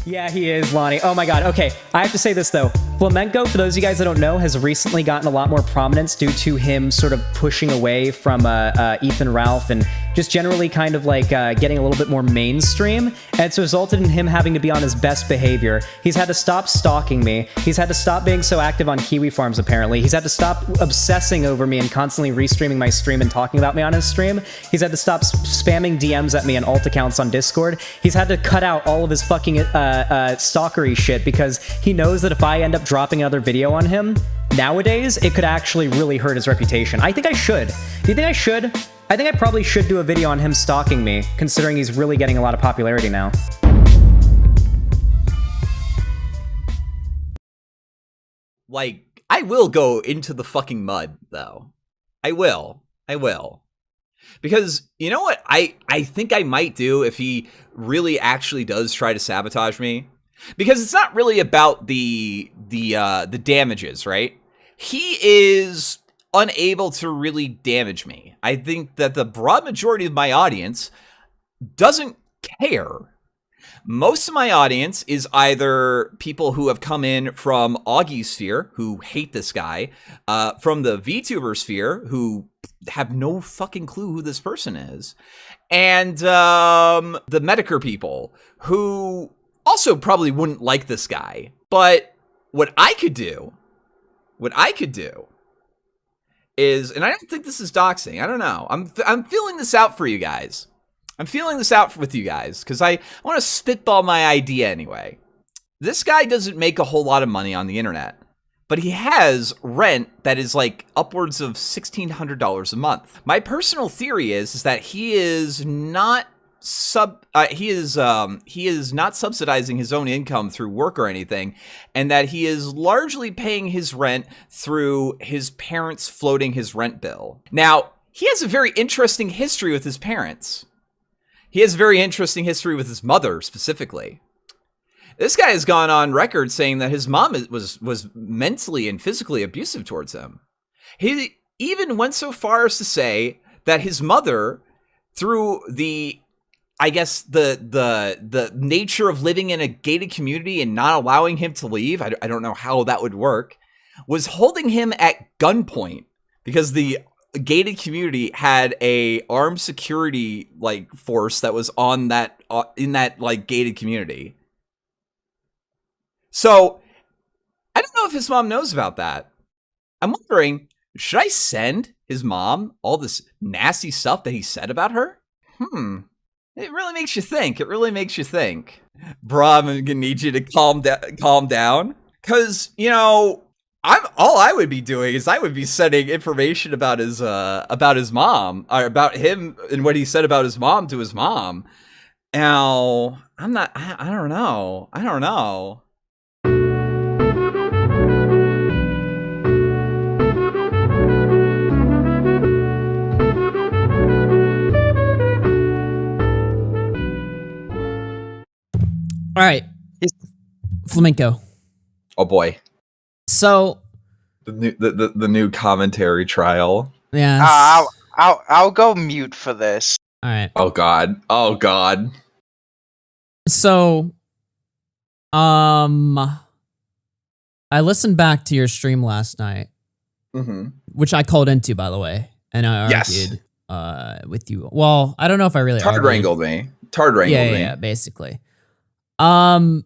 Yeah, he is, Lonnie. Oh my god. Okay, I have to say this though. Flamenco, for those of you guys that don't know, has recently gotten a lot more prominence due to him sort of pushing away from Ethan Ralph and just generally kind of like getting a little bit more mainstream. And it's resulted in him having to be on his best behavior. He's had to stop stalking me. He's had to stop being so active on Kiwi Farms, apparently. He's had to stop obsessing over me and constantly restreaming my stream and talking about me on his stream. He's had to stop spamming DMs at me on alt accounts on Discord. He's had to cut out all of his fucking stalkery shit because he knows that if I end up dropping another video on him, nowadays, it could actually really hurt his reputation. I think I should. Do you think I should? I think I probably should do a video on him stalking me, considering he's really getting a lot of popularity now. Like, I will go into the fucking mud, though. I will. Because, you know what I think I might do if he really actually does try to sabotage me? Because it's not really about the damages, right? He is unable to really damage me. I think that the broad majority of my audience doesn't care. Most of my audience is either people who have come in from Augie's sphere, who hate this guy, from the VTuber sphere, who have no fucking clue who this person is, and the Medicare people, who also probably wouldn't like this guy. But what I could do is, and I don't think this is doxing, I don't know, I'm feeling this out for you guys. I'm feeling this out with you guys, because I want to spitball my idea anyway. This guy doesn't make a whole lot of money on the internet, but he has rent that is like upwards of $1,600 a month. My personal theory is that he is not he is not subsidizing his own income through work or anything, and that he is largely paying his rent through his parents floating his rent bill. Now, he has a very interesting history with his parents. He has a very interesting history with his mother, specifically. This guy has gone on record saying that his mom was mentally and physically abusive towards him. He even went so far as to say that his mother, through the nature of living in a gated community and not allowing him to leave, I don't know how that would work, was holding him at gunpoint because the gated community had a armed security like force that was on that in that like gated community. So I don't know if his mom knows about that. I'm wondering, should I send his mom all this nasty stuff that he said about her? It really makes you think. Bro, I'm gonna need you to calm down. Cause, you know, all I would be doing is I would be sending information about his mom, or about him and what he said about his mom to his mom. Now, I don't know. All right, Flamenco. Oh boy. So the new commentary trial. Yeah. I'll go mute for this. All right. Oh god. So, I listened back to your stream last night, which I called into, by the way, and I argued with you. Well, I don't know if I really Tard wrangled me. Yeah, basically. But I'm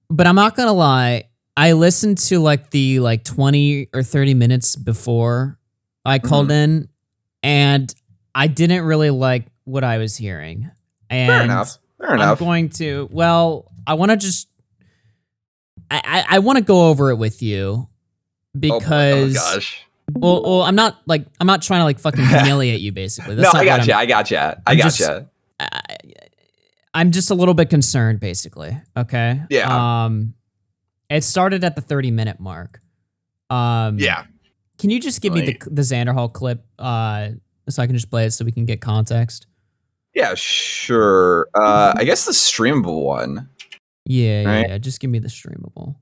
not gonna lie. I listened to like the 20 or 30 minutes before I called in, and I didn't really like what I was hearing. And Fair enough. I'm going to. Well, I want to just. I want to go over it with you because. Oh gosh. Well, I'm not trying to like fucking humiliate you. Basically, no, I gotcha. I'm just a little bit concerned, basically. Okay. Yeah. It started at the 30-minute mark. Yeah. Can you just give me the Xanderhal clip, so I can just play it so we can get context? Yeah, sure. I guess the streamable one. Yeah. Just give me the streamable.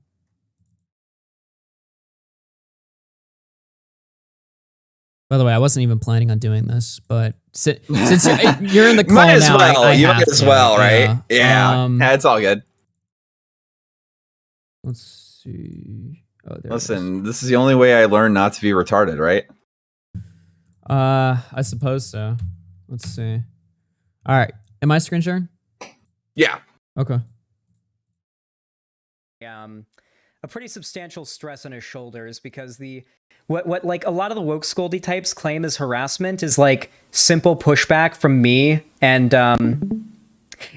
By the way, I wasn't even planning on doing this, but since you're in the call might as now, well. I you have might as to, well, right? Yeah, yeah. It's all good. Let's see. Oh, there Listen, this is the only way I learned not to be retarded, right? it is. I suppose so. Let's see. All right. Am I screen sharing? Yeah. Okay. A pretty substantial stress on his shoulders because what like a lot of the woke scoldy types claim is harassment is like simple pushback from me and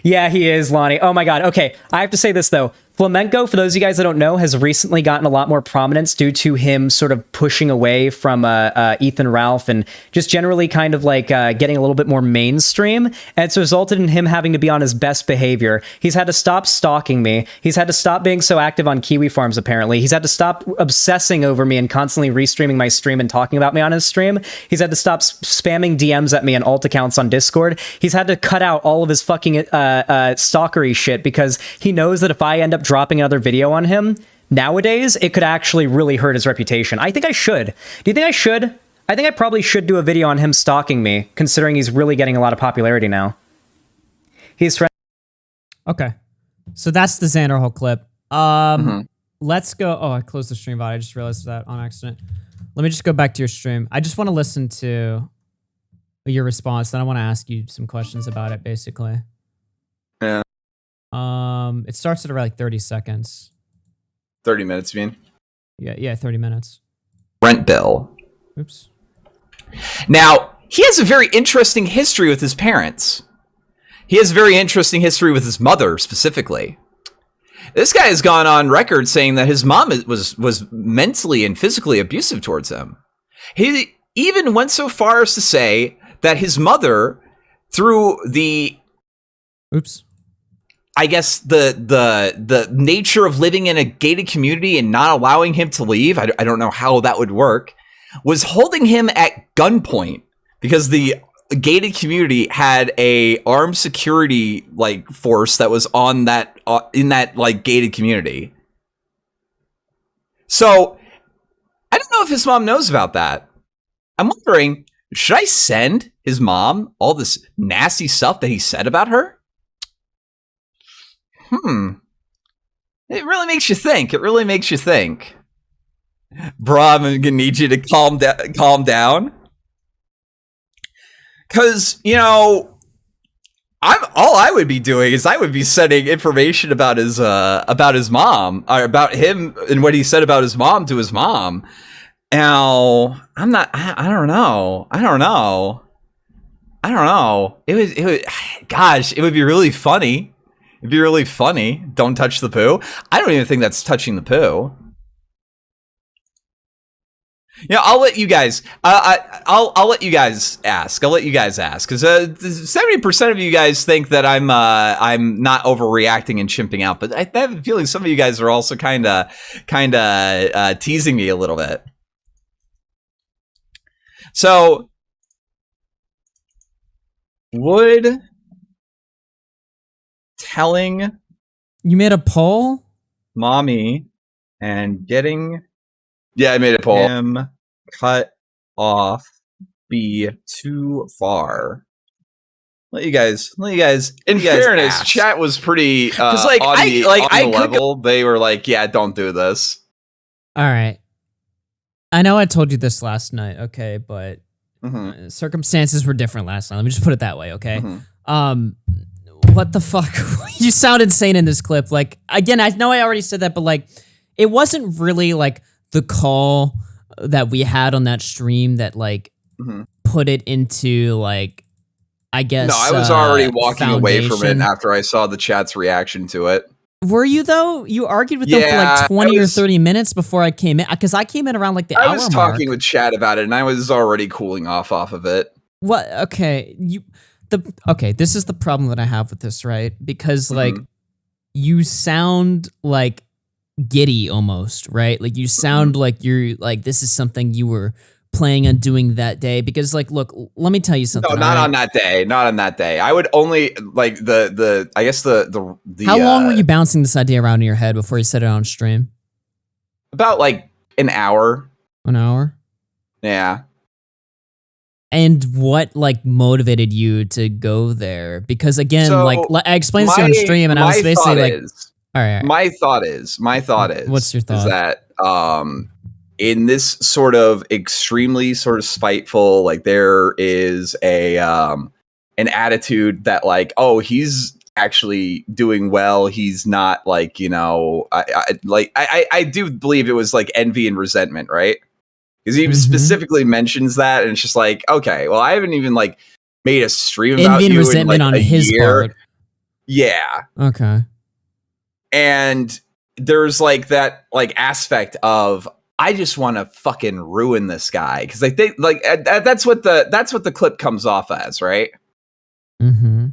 yeah, he is, Lonnie. Oh my god. Okay, I have to say this though. Flamenco, for those of you guys that don't know, has recently gotten a lot more prominence due to him sort of pushing away from Ethan Ralph and just generally kind of like getting a little bit more mainstream. And it's resulted in him having to be on his best behavior. He's had to stop stalking me. He's had to stop being so active on Kiwi Farms, apparently. He's had to stop obsessing over me and constantly restreaming my stream and talking about me on his stream. He's had to stop spamming DMs at me and alt accounts on Discord. He's had to cut out all of his fucking stalkery shit because he knows that if I end up dropping another video on him nowadays, it could actually really hurt his reputation. I think I should. Do you think I should? I think I probably should do a video on him stalking me, considering he's really getting a lot of popularity now. He's friend. Okay. So that's the Xanderhal clip. Let's go. Oh, I closed the stream bot. I just realized that on accident. Let me just go back to your stream. I just want to listen to your response. Then I want to ask you some questions about it, basically. Yeah. It starts at around like 30 seconds. 30 minutes, you mean? Yeah, 30 minutes. Rent bill. Oops. Now, he has a very interesting history with his parents. He has a very interesting history with his mother, specifically. This guy has gone on record saying that his mom was mentally and physically abusive towards him. He even went so far as to say that his mother, through the... Oops. I guess the nature of living in a gated community and not allowing him to leave, I don't know how that would work, was holding him at gunpoint because the gated community had a armed security like force that was on that in that like gated community. So I don't know if his mom knows about that. I'm wondering, should I send his mom all this nasty stuff that he said about her? It really makes you think. It really makes you think. Bruh, I'm gonna need you to calm down. Cause, you know, all I would be doing is I would be sending information about his mom, or about him and what he said about his mom to his mom. Now, I don't know. It would, gosh, it would be really funny. It'd be really funny. Don't touch the poo. I don't even think that's touching the poo. Yeah, I'll let you guys. I'll let you guys ask. I'll let you guys ask because 70% of you guys think that I'm not overreacting and chimping out, but I have a feeling some of you guys are also kind of teasing me a little bit. So, would telling You made a poll? mommy and getting I made a poll. Him cut off be too far. Let you guys. In fairness, ask. chat was pretty Because like on the I could level. They were like, "Yeah, don't do this." All right. I know I told you this last night, okay, but circumstances were different last night. Let me just put it that way, okay? What the fuck? You sound insane in this clip. Like, again, I know I already said that, but like, it wasn't really like the call that we had on that stream that like put it into like, I guess. No, I was already walking away from it foundation. after I saw the chat's reaction to it. Were you though? You argued with them for Yeah, like 20 I was- or 30 minutes before I came in, because I came in around like the hour I was mark. talking with chat about it, and I was already cooling off of it. What? Okay, this is the problem that I have with this, right? Because like you sound like giddy almost, right? Like you sound like you're like this is something you were planning on doing that day. Because like, look, let me tell you something. No, not on that day. Not on that day. I would only like the. I guess the. How long were you bouncing this idea around in your head before you said it on stream? About like an hour. An hour. Yeah. And what like motivated you to go there? Because again, So, like I explained this to you on stream, and I was basically like, All right. My thought is, What's your thought? Is that in this sort of extremely sort of spiteful, like there is a an attitude that like, oh, he's actually doing well. He's not like, you know, I do believe it was like envy and resentment, right? Because he specifically mentions that, and it's just like, okay, well, I haven't even like made a stream about Envy and you resentment in like on his part. Yeah. Okay. And there's like that like aspect of I just want to fucking ruin this guy because I think like that's what the clip comes off as, right? Mm-hmm.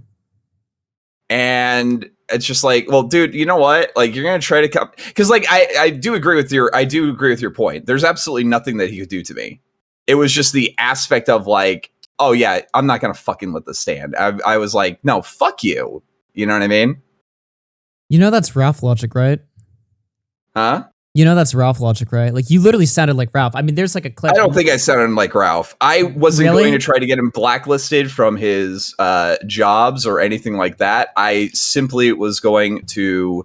And it's just like, well, dude, you know what? Like, you're gonna try to come because like I do agree with your point. There's absolutely nothing that he could do to me. It was just the aspect of like, oh yeah, I'm not gonna fucking let this stand. I was like, no, fuck you. You know what I mean? You know that's Ralph logic, right? Huh? You know that's Ralph logic, right? Like you literally sounded like Ralph. I mean, there's like a clip. I don't think I sounded like Ralph. I wasn't Really? going to try to get him blacklisted from his jobs or anything like that. I simply was going to,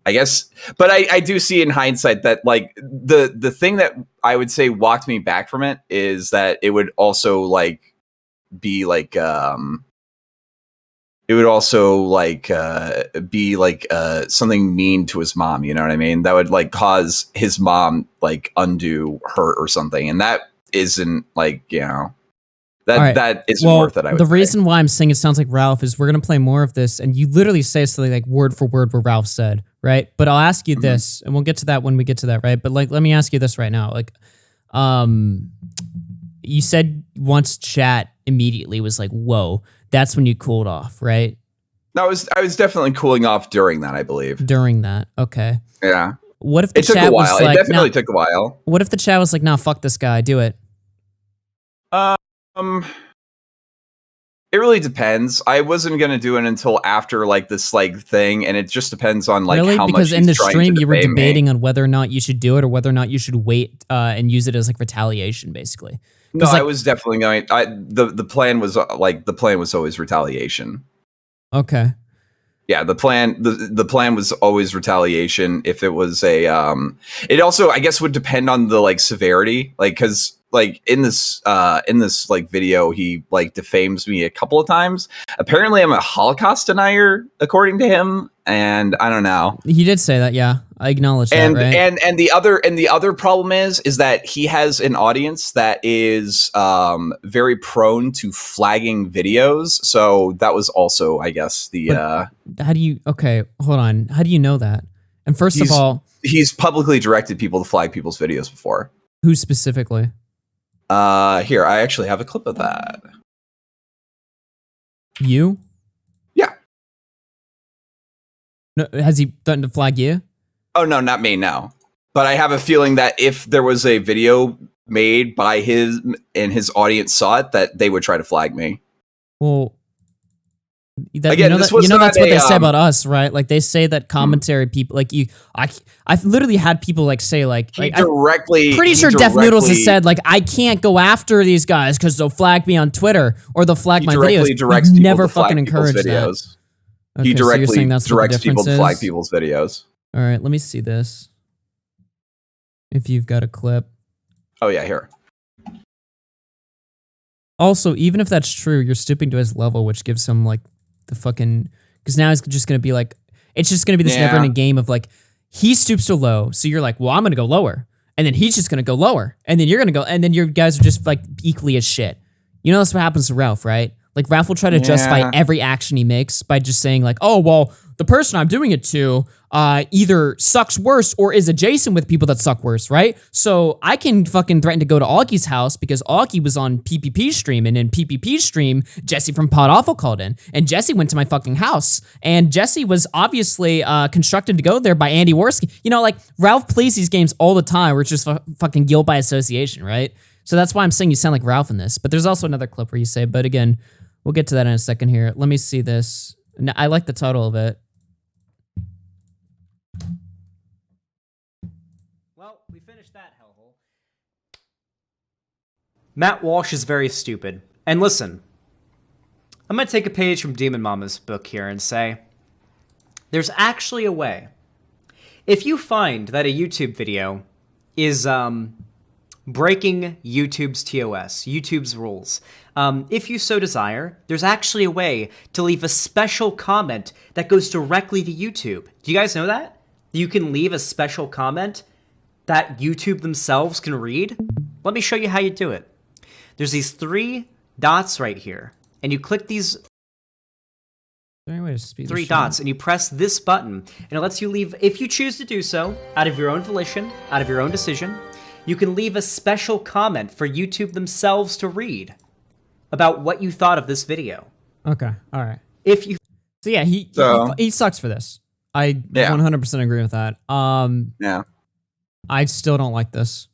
I guess, but I do see in hindsight that like the thing that I would say walked me back from it is that it would also like be like it would also like be like something mean to his mom, you know what I mean? That would like cause his mom like undue hurt or something, and that isn't like, you know, that isn't worth it. I would the say. reason why I'm saying it sounds like Ralph is we're gonna play more of this, and you literally say something like word for word what Ralph said, right? But I'll ask you this, and we'll get to that when we get to that, right? But like, let me ask you this right now, like, you said once chat immediately was like, whoa. That's when you cooled off, right? No, I was definitely cooling off during that, I believe. During that, okay. Yeah. What if the It took chat a while. was like, It definitely took a while. What if the chat was like, nah, fuck this guy, do it? It really depends. I wasn't gonna do it until after like this like thing, and it just depends on like really? how much Because in the he's trying stream to you were debate me. debating on whether or not you should do it or whether or not you should wait and use it as like retaliation, basically. No, like, I was definitely going. The plan was always retaliation. Okay. Yeah, the plan was always retaliation. If it was a, it also I guess would depend on the like severity, like because like in this like video he like defames me a couple of times. Apparently, I'm a Holocaust denier according to him, and I don't know. He did say that, yeah. I acknowledge that, right? And the other problem is that he has an audience that is very prone to flagging videos. So that was also, I guess, the how do you okay, hold on. How do you know that? And first of all, he's publicly directed people to flag people's videos before. Who specifically? Here, I actually have a clip of that. You? Yeah. No, has he threatened to flag you? Oh, no, not me, no. But I have a feeling that if there was a video made by his and his audience saw it, that they would try to flag me. Well, again, that's what they say about us, right? Like they say that commentary people, like I've literally had people like say like pretty sure Def Noodles has said like I can't go after these guys because they'll flag me on Twitter or they'll flag my videos. Directs I've people never to flag fucking encouraged videos. that. Okay, he directly so that's directs people to flag is? people's videos. All right, let me see this. If you've got a clip. Oh yeah, here. Also, even if that's true, you're stooping to his level, which gives him like the fucking, because now it's just gonna be like, it's just gonna be this never-ending game of like, he stoops so low, so you're like, well, I'm gonna go lower, and then he's just gonna go lower, and then you're gonna go, and then your guys are just like equally as shit. You know that's what happens to Ralph, right? Like Ralph will try to justify every action he makes by just saying like, oh well, the person I'm doing it to either sucks worse or is adjacent with people that suck worse, right? So I can fucking threaten to go to Augie's house because Augie was on PPP stream, and in PPP stream, Jesse from Pod Awful called in, and Jesse went to my fucking house, and Jesse was obviously constructed to go there by Andy Worski. You know, like Ralph plays these games all the time where it's just fucking guilt by association, right? So that's why I'm saying you sound like Ralph in this. But there's also another clip where you say, but again, we'll get to that in a second here. Let me see this. I like the title of it. Well, we finished that hellhole. Matt Walsh is very stupid. And listen, I'm going to take a page from Demon Mama's book here and say, there's actually a way if you find that a YouTube video is breaking YouTube's TOS, YouTube's rules, if you so desire, there's actually a way to leave a special comment that goes directly to YouTube. Do you guys know that? You can leave a special comment that YouTube themselves can read. Let me show you how you do it. There's these 3 dots right here, and you click these 3 dots, and you press this button, and it lets you leave, if you choose to do so, out of your own volition, out of your own decision, you can leave a special comment for YouTube themselves to read about what you thought of this video. Okay, all right. If you... So yeah, he sucks for this. I 100% agree with that. Yeah. I still don't like this.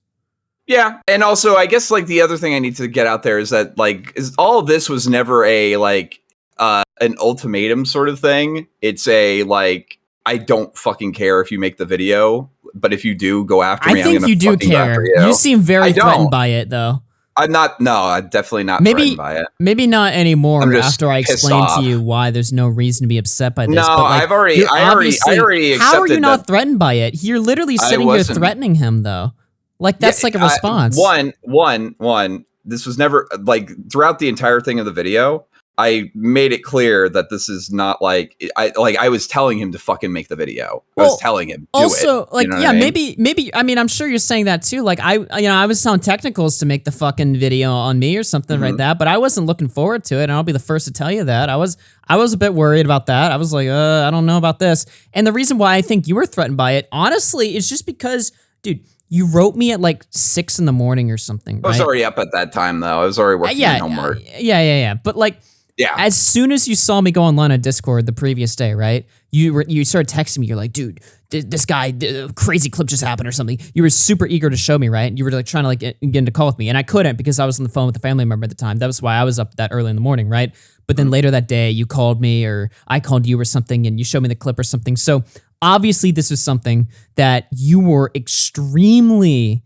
Yeah, and also I guess like the other thing I need to get out there is that like all of this was never a like an ultimatum sort of thing. It's a like I don't fucking care if you make the video, but if you do, go after me. I think you do care. You seem very threatened by it, though. I'm not. No, I'm definitely not threatened by it. Maybe not anymore. After I explain to you why there's no reason to be upset by this. No, but like, I already accepted. How are you not threatened by it? You're literally sitting here threatening him, though. Like that's like a response. One. This was never like throughout the entire thing of the video. I made it clear that this is not like I was telling him to fucking make the video. I was telling him do it. Like, you know what I mean? maybe. I mean, I'm sure you're saying that too. Like I was telling Technicals to make the fucking video on me or something like that, but I wasn't looking forward to it, and I'll be the first to tell you that I was a bit worried about that. I was like, I don't know about this. And the reason why I think you were threatened by it, honestly, is just because, dude. You wrote me at like 6 a.m. or something. Right? I was already up at that time though. I was already working on homework. Yeah. But like. Yeah. As soon as you saw me go online on Discord the previous day, right? You started texting me. You're like, dude, this guy, crazy clip just happened or something. You were super eager to show me, right? You were like trying to like get into call with me, and I couldn't because I was on the phone with a family member at the time. That was why I was up that early in the morning, right? But then later that day, you called me or I called you or something, and you showed me the clip or something. So obviously, this was something that you were extremely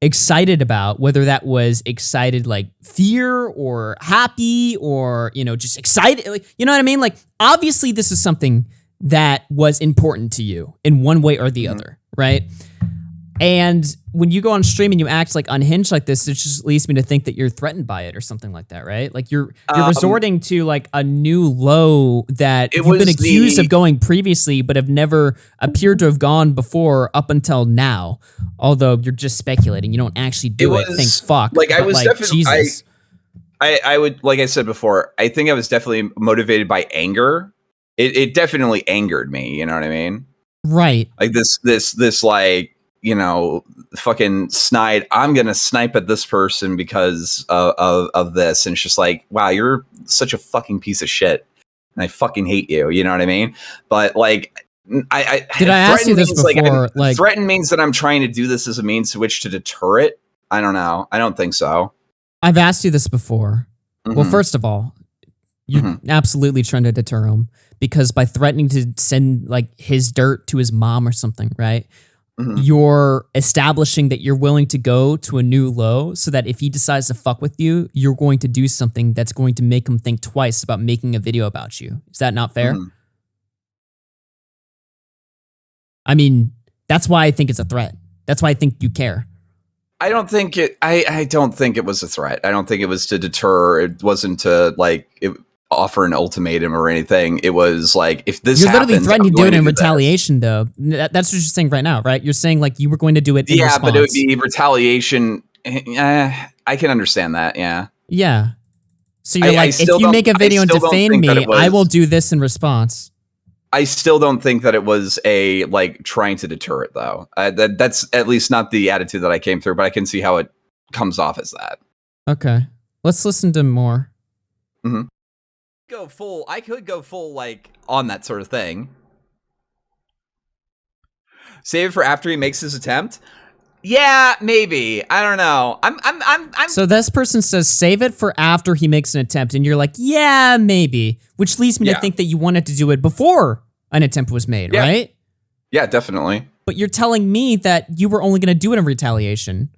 excited about, whether that was excited like fear or happy or, just excited. Like, you know what I mean? Like, obviously this is something that was important to you in one way or the other, right? And when you go on stream and you act like unhinged like this, it just leads me to think that you're threatened by it or something like that, right? Like you're resorting to like a new low that you've been accused of going previously, but have never appeared to have gone before up until now. Although you're just speculating, you don't actually do it. Think fuck. Like I was like, definitely, Jesus. I would, like I said before, I think I was definitely motivated by anger. It definitely angered me. You know what I mean? Right. Like this like. Fucking snide. I'm gonna snipe at this person because of this, and it's just like, wow, you're such a fucking piece of shit, and I fucking hate you. You know what I mean? But like, did I ask you this before? Like, threaten means that I'm trying to do this as a means to which to deter it. I don't know. I don't think so. I've asked you this before. Well, first of all, you're absolutely trying to deter him because by threatening to send like his dirt to his mom or something, right? You're establishing that you're willing to go to a new low so that if he decides to fuck with you, you're going to do something that's going to make him think twice about making a video about you. Is that not fair? I mean, that's why I think it's a threat. That's why I think you care. I don't think it. I don't think it was a threat. I don't think it was to deter. It wasn't to like offer an ultimatum or anything. It was like, if this you're happens, literally threatening to do it in retaliation, though. That's what you're saying right now, right? You're saying like you were going to do it in response. But it would be retaliation. I can understand that. Yeah. So you're like, if you make a video and defame me, I will do this in response. I still don't think that it was a like trying to deter it, though. That's at least not the attitude that I came through, but I can see how it comes off as that. Okay, let's listen to more. I could go full like on that sort of thing. Save it for after he makes his attempt. Yeah, maybe. I don't know. I'm. So this person says save it for after he makes an attempt, and you're like, yeah, maybe. Which leads me to think that you wanted to do it before an attempt was made, right? Yeah, definitely. But you're telling me that you were only going to do it in retaliation.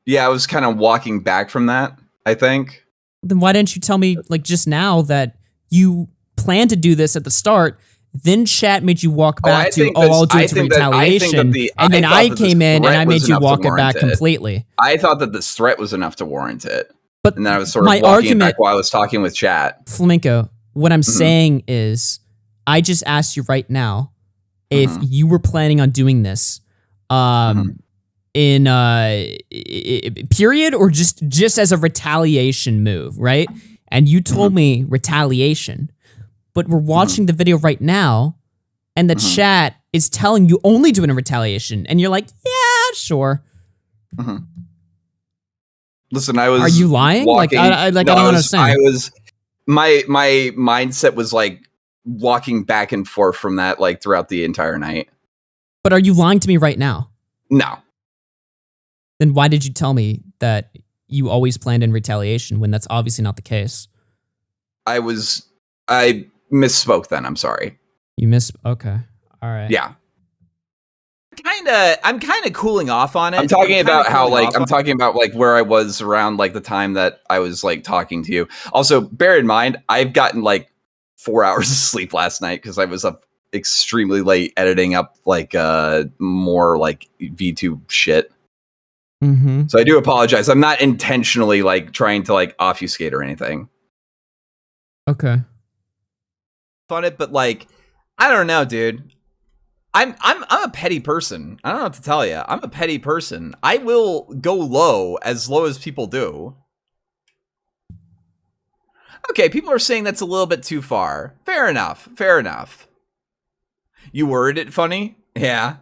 Yeah, I was kind of walking back from that, I think. Then why didn't you tell me like just now that you plan to do this at the start Then chat made you walk back I'll do it to retaliation. And then I came in and I made you walk it back completely. I thought that this threat was enough to warrant it. But and then I was sort of walking it back while I was talking with chat. Flamenco, what I'm saying is, I just asked you right now if you were planning on doing this in period or just as a retaliation move, right? And you told me retaliation. But we're watching the video right now, and the chat is telling you only doing a retaliation, and you're like, yeah, sure. Listen, I was. Are you lying? Walking, I don't understand. My mindset was like walking back and forth from that like throughout the entire night. But are you lying to me right now? No. Then why did you tell me that you always planned in retaliation when that's obviously not the case? I misspoke then. I'm sorry. Okay. All right. Yeah. I'm kind of cooling off on it. I'm talking about where I was around like the time that I was like talking to you. Also, bear in mind, I've gotten like 4 hours of sleep last night because I was up extremely late editing up like more like VTube shit. So I do apologize. I'm not intentionally like trying to like obfuscate or anything. Okay. On it, but like, I don't know, dude. I'm a petty person. I don't know what to tell you. I'm a petty person. I will go low as people do. Okay, people are saying that's a little bit too far. Fair enough. You worded it funny? Yeah.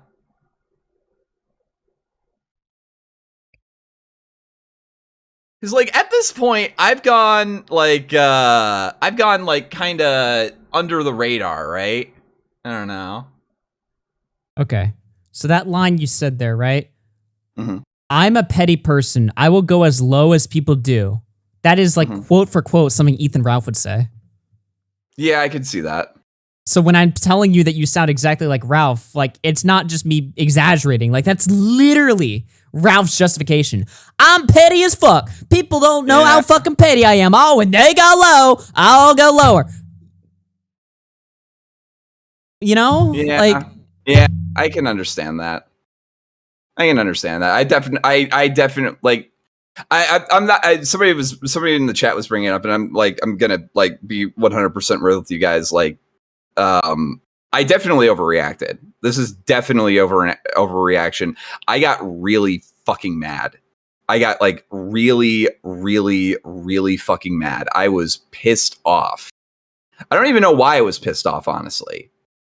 Because like at this point, I've gone like kind of under the radar, right? I don't know. Okay. So that line you said there, right? I'm a petty person. I will go as low as people do. That is like quote for quote something Ethan Ralph would say. Yeah, I could see that. So when I'm telling you that you sound exactly like Ralph, like it's not just me exaggerating. Like that's literally Ralph's justification. I'm petty as fuck. People don't know how fucking petty I am. Oh, when they go low, I'll go lower. You know? Yeah, I can understand that. I definitely like. I'm not. Somebody in the chat was bringing it up, and I'm gonna like be 100% real with you guys. Like, I definitely overreacted. This is definitely overreaction. I got really fucking mad. I got like really, really, really fucking mad. I was pissed off. I don't even know why I was pissed off, honestly.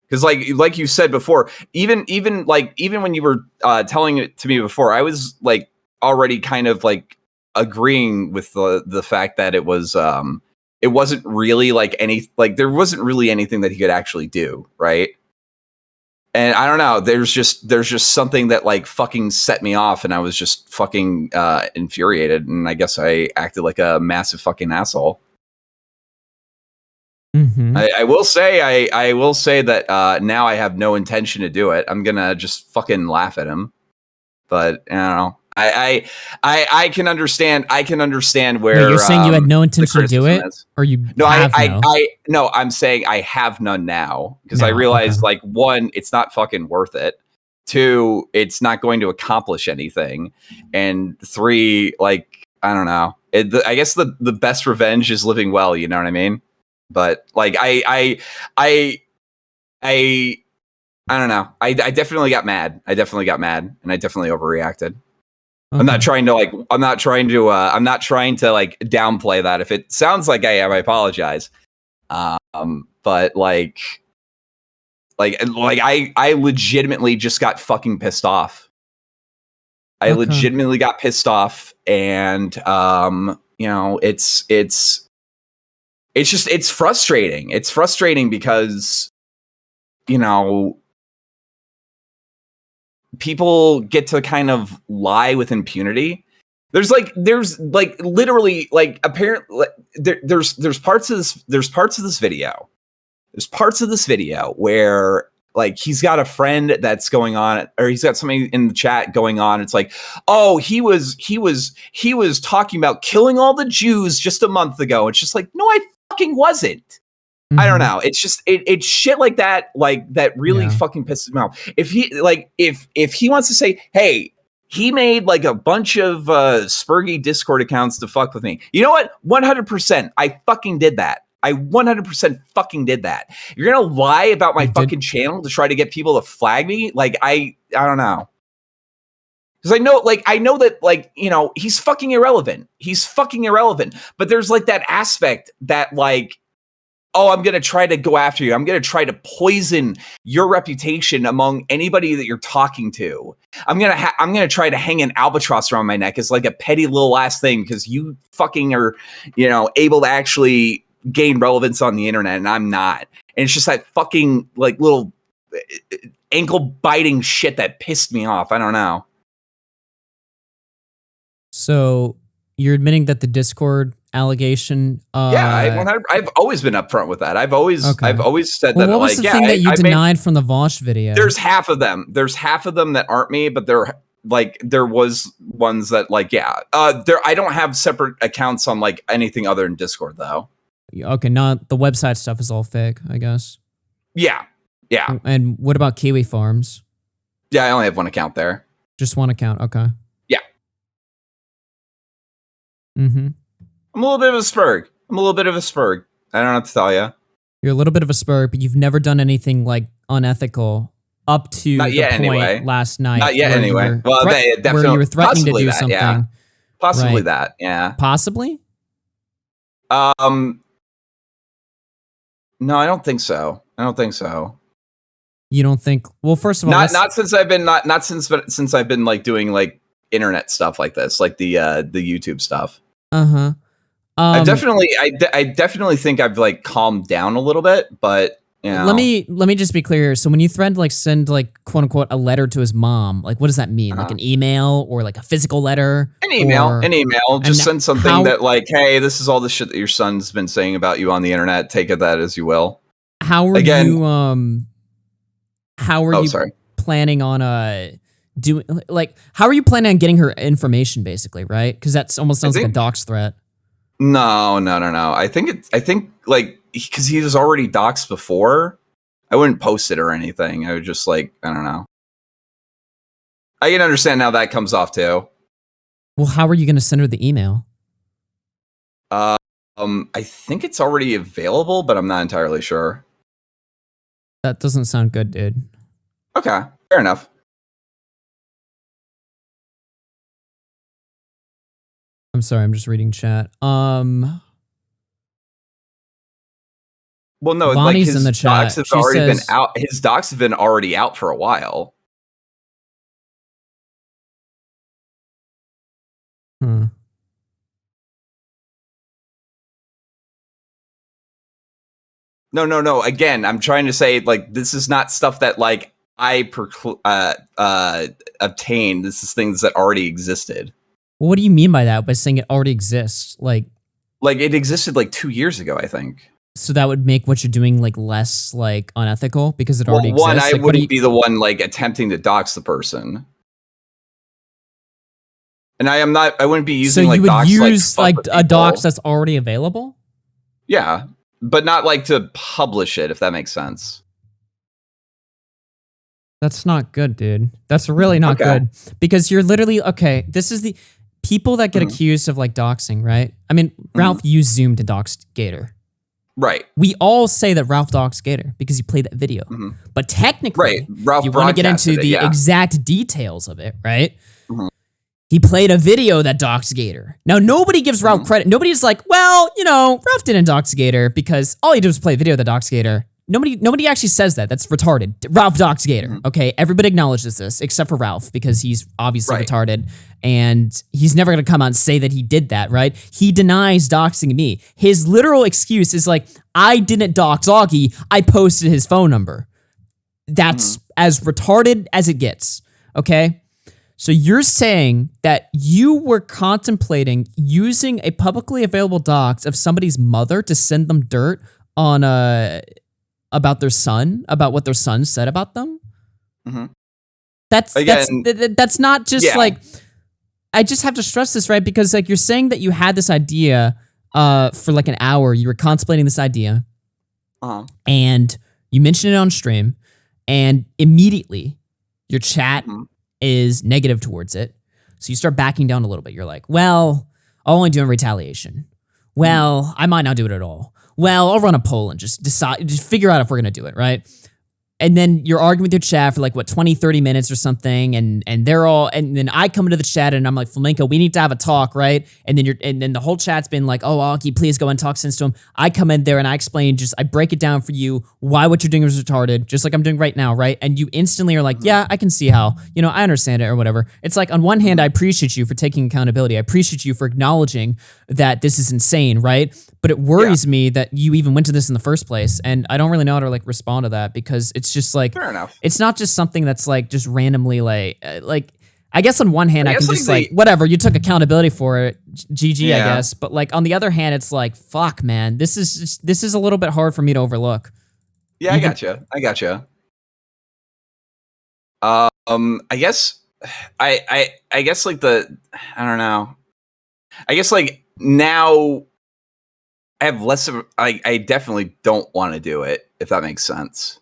Because like you said before, even when you were telling it to me before, I was like already kind of like agreeing with the fact that it wasn't really like there wasn't really anything that he could actually do, right? And I don't know, there's just something that like fucking set me off, and I was just fucking infuriated, and I guess I acted like a massive fucking asshole. I will say that now I have no intention to do it. I'm gonna just fucking laugh at him. But I don't know. I can understand. Where wait, you're saying you had no intention to do it, or you no? I'm saying I have none now because I realized like one, it's not fucking worth it. Two, it's not going to accomplish anything, and three, like I don't know. I guess the best revenge is living well. You know what I mean? But like I don't know. I definitely got mad. And I definitely overreacted. Okay. I'm not trying to like downplay that. If it sounds like I am, I apologize. But like I legitimately just got fucking pissed off. I legitimately got pissed off, and you know, it's frustrating. It's frustrating because, you know, people get to kind of lie with impunity. There's literally like apparently there's parts of this video. There's parts of this video where like he's got a friend that's going on, or he's got something in the chat going on. It's like, oh, he was talking about killing all the Jews just a month ago. It's just like, no, I fucking wasn't. I don't know. It's just it's shit like that really Yeah. fucking pisses me off. If he wants to say, hey, he made like a bunch of Spurgy Discord accounts to fuck with me. You know what? 100%. I fucking did that. I 100% fucking did that. You're gonna lie about my fucking channel to try to get people to flag me? Like I don't know. Because I know that, like, you know, he's fucking irrelevant. He's fucking irrelevant. But there's like that aspect that, like, oh, I'm gonna try to go after you. I'm gonna try to poison your reputation among anybody that you're talking to. I'm gonna try to hang an albatross around my neck as like a petty little ass thing because you fucking are, you know, able to actually gain relevance on the internet and I'm not. And it's just that fucking like little ankle biting shit that pissed me off. I don't know. So you're admitting that the Discord allegation? I've always been upfront with that. I've always said that. What was the thing that you denied from the Vosh video? There's half of them. There's half of them that aren't me, but there was ones that I don't have separate accounts on like anything other than Discord though. Okay, not the website stuff is all fake, I guess. Yeah. And what about Kiwi Farms? Yeah, I only have one account there. Just one account, okay. Yeah. Mm-hmm. I'm a little bit of a spurg. I don't know what to tell you. You're a little bit of a spurg, but you've never done anything like unethical up to Not yet, the point anyway. last night. Not yet, anyway. Well, they definitely where you were threatening to do that, something. Yeah. Possibly Right. that, yeah. Possibly? No, I don't think so. You don't think? Well, first of all, not since I've been like doing like internet stuff like this, like the YouTube stuff. Uh-huh. I definitely think I've like calmed down a little bit, but you know. Let me just be clear. So when you send like quote unquote a letter to his mom, like what does that mean? Like an email or like a physical letter? An email. Just send something that like, hey, this is all the shit that your son's been saying about you on the internet. Take it that as you will. How are you planning on doing like how are you planning on getting her information basically, right? Because that's almost sounds like a dox threat. No. I think like because he was already doxxed before, I wouldn't post it or anything. I would just like, I don't know. I can understand how that comes off too. Well, how are you going to send her the email? I think it's already available, but I'm not entirely sure. That doesn't sound good, dude. Okay, fair enough. I'm sorry, I'm just reading chat. Well, no, Bonnie's like his in the chat. docs have already been out. His docs have been already out for a while. No. Again, I'm trying to say like this is not stuff that like I obtained. This is things that already existed. Well, what do you mean by that? By saying it already exists, like it existed like 2 years ago, I think. So that would make what you're doing like less like unethical because it already exists. One, I like, wouldn't be the one like attempting to dox the person, and I wouldn't be using so like you would dox, use like a dox that's already available. Yeah, but not like to publish it, if that makes sense. That's not good, dude. That's really not good because you're literally this is the people that get accused of like doxing, right? I mean, Ralph used Zoom to dox Gator. Right. We all say that Ralph doxed Gator because he played that video. But technically, Ralph you want to get into the exact details of it, right? He played a video that doxed Gator. Now, nobody gives Ralph credit. Nobody's like, well, you know, Ralph didn't dox Gator because all he did was play a video that doxed Gator. Nobody actually says that. That's retarded. Ralph doxed Gator. Okay, everybody acknowledges this except for Ralph because he's obviously retarded and he's never gonna come out and say that he did that. Right? He denies doxing me. His literal excuse is like, I didn't dox Augie. I posted his phone number. That's as retarded as it gets. Okay. So you're saying that you were contemplating using a publicly available dox of somebody's mother to send them dirt on about their son, about what their son said about them. That's not just like, I just have to stress this, right? Because like you're saying that you had this idea for like an hour, you were contemplating this idea. and you mention it on stream, and immediately your chat is negative towards it. So you start backing down a little bit. You're like, well, I'll only do it in retaliation. Well, I might not do it at all. Well, I'll run a poll and just figure out if we're going to do it, right? And then you're arguing with your chat for 20, 30 minutes or something, and then I come into the chat and I'm like, Flamenco, we need to have a talk, right? And then the whole chat's been like, oh, Aki, please go and talk sense to him. I come in there and I break it down for you why what you're doing is retarded, just like I'm doing right now, right? And you instantly are like, yeah, I can see how, I understand it or whatever. It's like, on one hand, I appreciate you for taking accountability. I appreciate you for acknowledging that this is insane, right? But it worries me that you even went to this in the first place, and I don't really know how to respond to that, because it's just fair enough. It's not just something that's just randomly I guess on one hand I can just whatever, you took accountability for it, GG, I guess. But on the other hand, it's like, fuck, man, this is a little bit hard for me to overlook. Yeah, I gotcha. I guess I guess I don't know. I guess now I have less of I definitely don't want to do it, if that makes sense.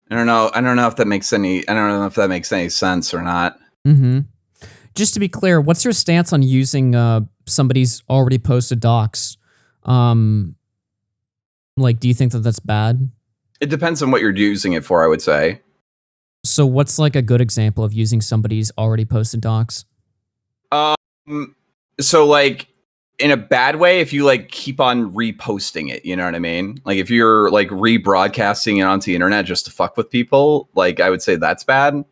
I don't know if that makes any sense or not. Mm-hmm. Just to be clear, what's your stance on using somebody's already posted docs? Do you think that that's bad? It depends on what you're using it for, I would say. So what's a good example of using somebody's already posted docs? So in a bad way, if you keep on reposting it, you know what I mean? If you're rebroadcasting it onto the internet just to fuck with people, I would say that's bad.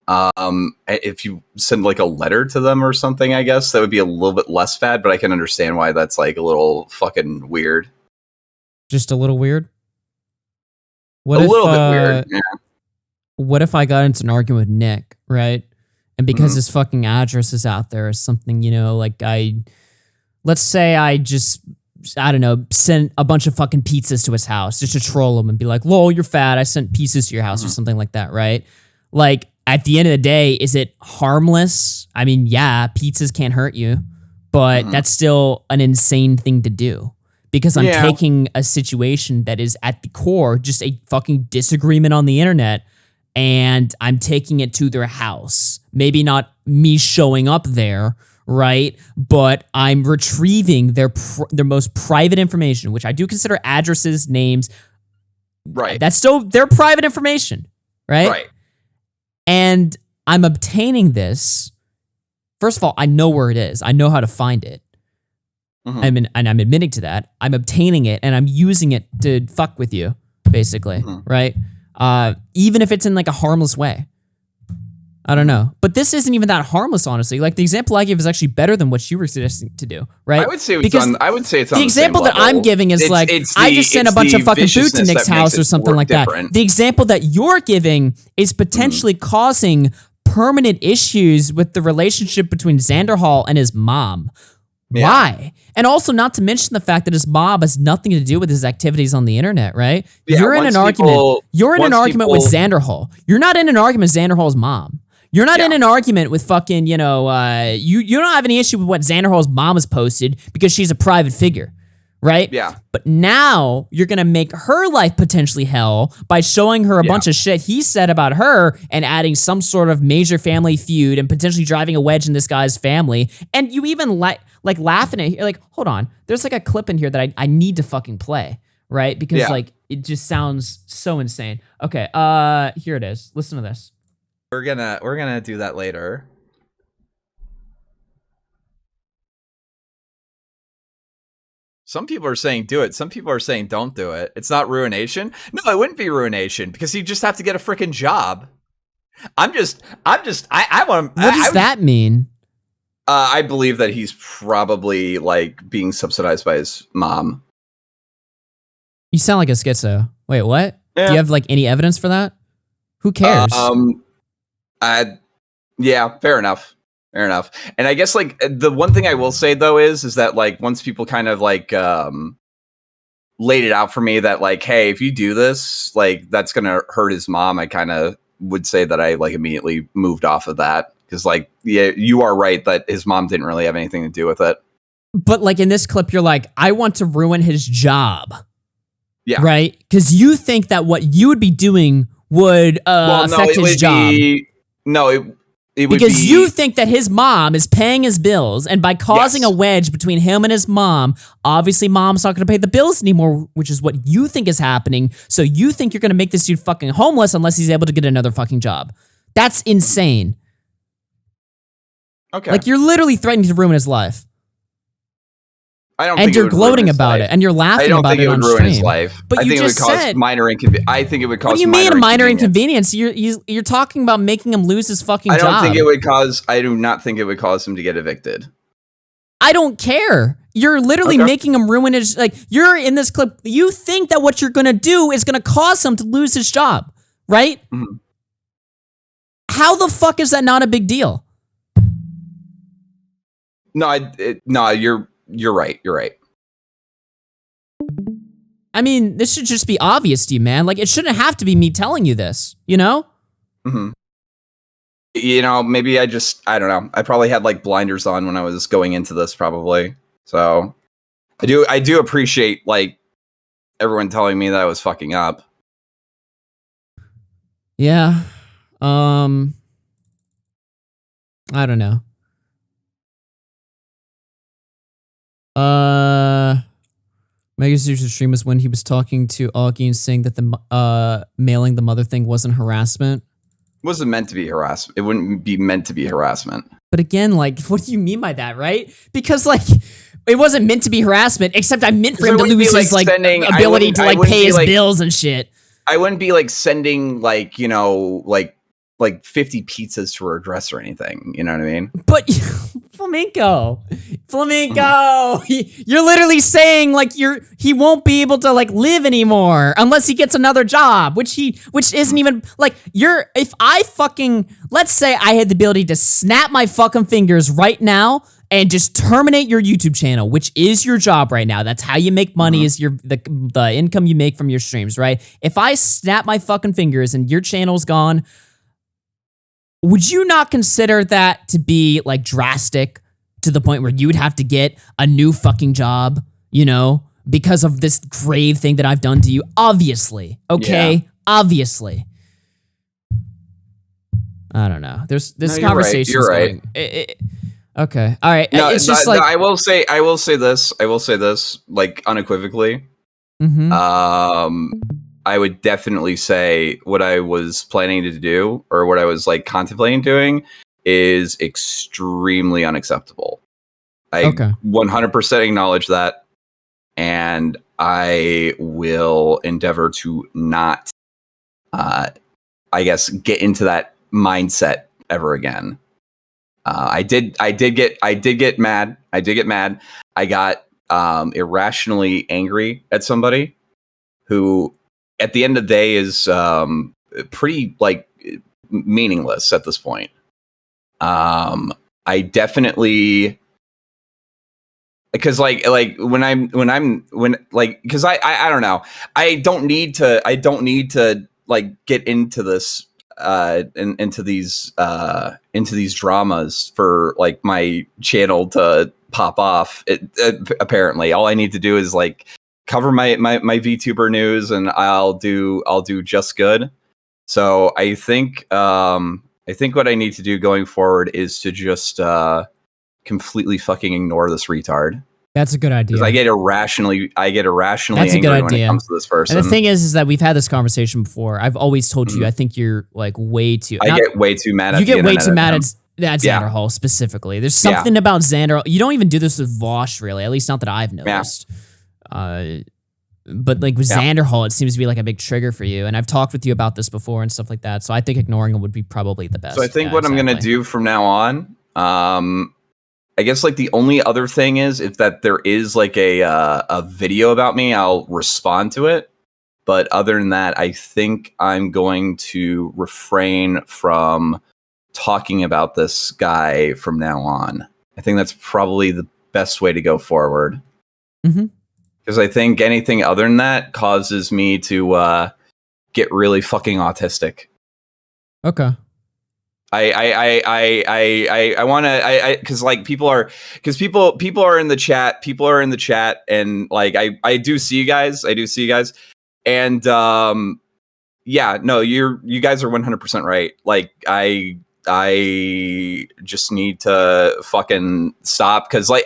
If you send a letter to them or something, I guess that would be a little bit less bad, but I can understand why that's a little fucking weird. Just a little weird? A little bit weird, yeah. What if I got into an argument with Nick, right? And because his fucking address is out there or something, let's say I don't know, sent a bunch of fucking pizzas to his house just to troll him and be like, lol, you're fat, I sent pizzas to your house or something like that, right? At the end of the day, is it harmless? I mean, yeah, pizzas can't hurt you, but that's still an insane thing to do, because I'm taking a situation that is at the core just a fucking disagreement on the internet, and I'm taking it to their house. Maybe not me showing up there, right? But I'm retrieving their most private information, which I do consider addresses, names. Right. That's still their private information, right? Right. And I'm obtaining this. First of all, I know where it is. I know how to find it. And I'm admitting to that. I'm obtaining it and I'm using it to fuck with you, basically, right? Even if it's in a harmless way. I don't know. But this isn't even that harmless, honestly. The example I give is actually better than what you were suggesting to do, right? I would say it's on the example that I'm giving is I just sent a bunch of fucking food to Nick's house or something like that. The example that you're giving is potentially causing permanent issues with the relationship between Xanderhal and his mom. Yeah. Why? And also, not to mention the fact that his mom has nothing to do with his activities on the internet, right? Yeah, you're in an argument. You're in an argument with Xanderhal. You're not in an argument with Xanderhal's mom. You're not in an argument with fucking, you don't have any issue with what Xanderhal's mom has posted because she's a private figure, right? Yeah. But now you're going to make her life potentially hell by showing her a bunch of shit he said about her and adding some sort of major family feud and potentially driving a wedge in this guy's family. And you even laughing at it. Hold on. There's a clip in here that I need to fucking play, right? Because it just sounds so insane. Okay. Here it is. Listen to this. We're gonna do that later. Some people are saying do it. Some people are saying don't do it. It's not ruination. No, it wouldn't be ruination because you just have to get a freaking job. I want. What does that mean? I believe that he's probably being subsidized by his mom. You sound like a schizo. Wait, what? Yeah. Do you have any evidence for that? Who cares? Yeah, fair enough. Fair enough. And I guess the one thing I will say though is that once people kind of laid it out for me that hey, if you do this, that's gonna hurt his mom, I kind of would say that I immediately moved off of that because you are right that his mom didn't really have anything to do with it. But like in this clip, you're like, I want to ruin his job. Yeah. Right? Because you think that what you would be doing would affect his job. It would because be, you think that his mom is paying his bills, and by causing a wedge between him and his mom, obviously mom's not going to pay the bills anymore, which is what you think is happening. So you think you're going to make this dude fucking homeless unless he's able to get another fucking job. That's insane. Okay. Like, you're literally threatening to ruin his life. I don't And think you're it would gloating ruin his about life. it, and you're laughing I don't about think it it would on ruin stream. his life. But I you think just it would cause said, minor inconvenience. I think it would cause what do you mean a minor inconvenience? You're talking about making him lose his fucking job. I do not think it would cause him to get evicted. I don't care. You're literally making him ruin his, like, you're in this clip. You think that what you're going to do is going to cause him to lose his job, right? Mm-hmm. How the fuck is that not a big deal? No, you're right. You're right. I mean, this should just be obvious to you, man. Like, it shouldn't have to be me telling you this, you know? Mm-hmm. You know, maybe I don't know. I probably had like blinders on when I was going into this, probably. So I do appreciate like everyone telling me that I was fucking up. Yeah. I don't know. Mega's stream was when he was talking to Augie and saying that the mailing the mother thing wasn't harassment. It wasn't meant to be harassment. It wouldn't be meant to be harassment. But again, like, what do you mean by that, right? Because, like, it wasn't meant to be harassment, except I meant for him to lose his, like, ability to, like, pay his bills and shit. I wouldn't be, like, sending, like, you know, like 50 pizzas to her address or anything. You know what I mean? But Flamenco, you're literally saying like he won't be able to like live anymore unless he gets another job, which isn't even like if I fucking, let's say I had the ability to snap my fucking fingers right now and just terminate your YouTube channel, which is your job right now. That's how you make money, is the income you make from your streams, right? If I snap my fucking fingers and your channel's gone, would you not consider that to be like drastic to the point where you would have to get a new fucking job, you know, because of this grave thing that I've done to you? Obviously. Okay? Yeah. Obviously. I don't know. This conversation. You're right. Okay. All right. No, it's just like I will say this like unequivocally. Mm-hmm. I would definitely say what I was planning to do, or what I was like contemplating doing, is extremely unacceptable. I 100% acknowledge that, and I will endeavor to not, I guess, get into that mindset ever again. I did get mad. I got irrationally angry at somebody who, at the end of the day, is pretty like meaningless at this point. I definitely, because like when because I don't know, I don't need to like get into this into these dramas for like my channel to pop off. Apparently all I need to do is like cover my VTuber news, and I'll do just good. So I think what I need to do going forward is to just completely fucking ignore this retard. That's a good idea. Because I get irrationally That's angry when it comes to this person. And the thing is that we've had this conversation before. I've always told you, I think you're like way too. I get way too mad at you. Get way too mad at Yeah. Xanderhal specifically. There's something about Xanderhal. You don't even do this with Vosh, really. At least not that I've noticed. But like with Xanderhal, it seems to be like a big trigger for you. And I've talked with you about this before and stuff like that. So I think ignoring him would be probably the best. So I think what I'm going to do from now on, I guess like the only other thing is if that there is like a video about me, I'll respond to it. But other than that, I think I'm going to refrain from talking about this guy from now on. I think that's probably the best way to go forward. Mm-hmm. Because I think anything other than that causes me to get really fucking autistic. Okay. I want to because like people are in the chat and like I do see you guys and yeah, no, you guys are 100% right. Like I just need to fucking stop because like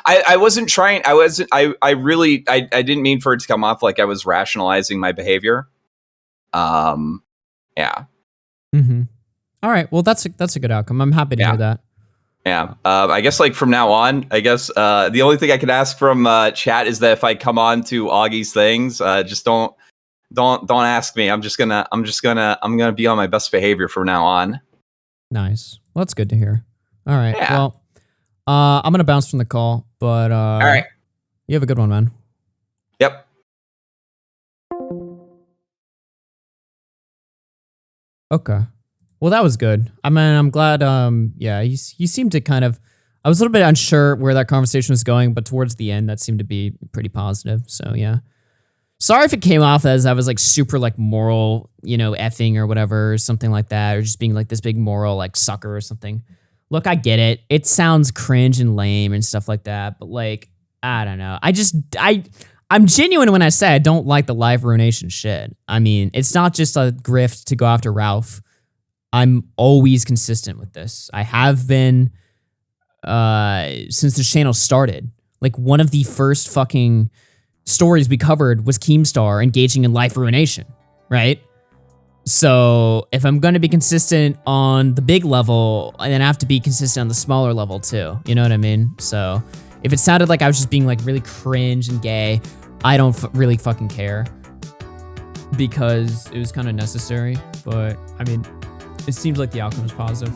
I wasn't trying. I really didn't mean for it to come off like I was rationalizing my behavior. Yeah. Mm-hmm. All right. Well, that's a good outcome. I'm happy to hear that. Yeah. I guess like from now on, I guess the only thing I can ask from chat is that if I come on to Augie's things, just don't ask me. I'm gonna be on my best behavior from now on. Nice. Well, that's good to hear. All right. Yeah. Well, I'm gonna bounce from the call, but all right. You have a good one, man. Yep. Okay. Well, that was good. I mean, I'm glad. Yeah, you seemed to kind of. I was a little bit unsure where that conversation was going, but towards the end, that seemed to be pretty positive. So yeah. Sorry if it came off as I was like super like moral, effing or whatever, or something like that, or just being like this big moral like sucker or something. Look, I get it. It sounds cringe and lame and stuff like that, but like, I don't know. I'm genuine when I say I don't like the life ruination shit. I mean, it's not just a grift to go after Ralph. I'm always consistent with this. I have been since the channel started. Like one of the first fucking stories we covered was Keemstar engaging in life ruination, right? So if I'm going to be consistent on the big level, then I have to be consistent on the smaller level too. You know what I mean? So if it sounded like I was just being like really cringe and gay, I don't really fucking care because it was kind of necessary. But I mean, it seems like the outcome is positive.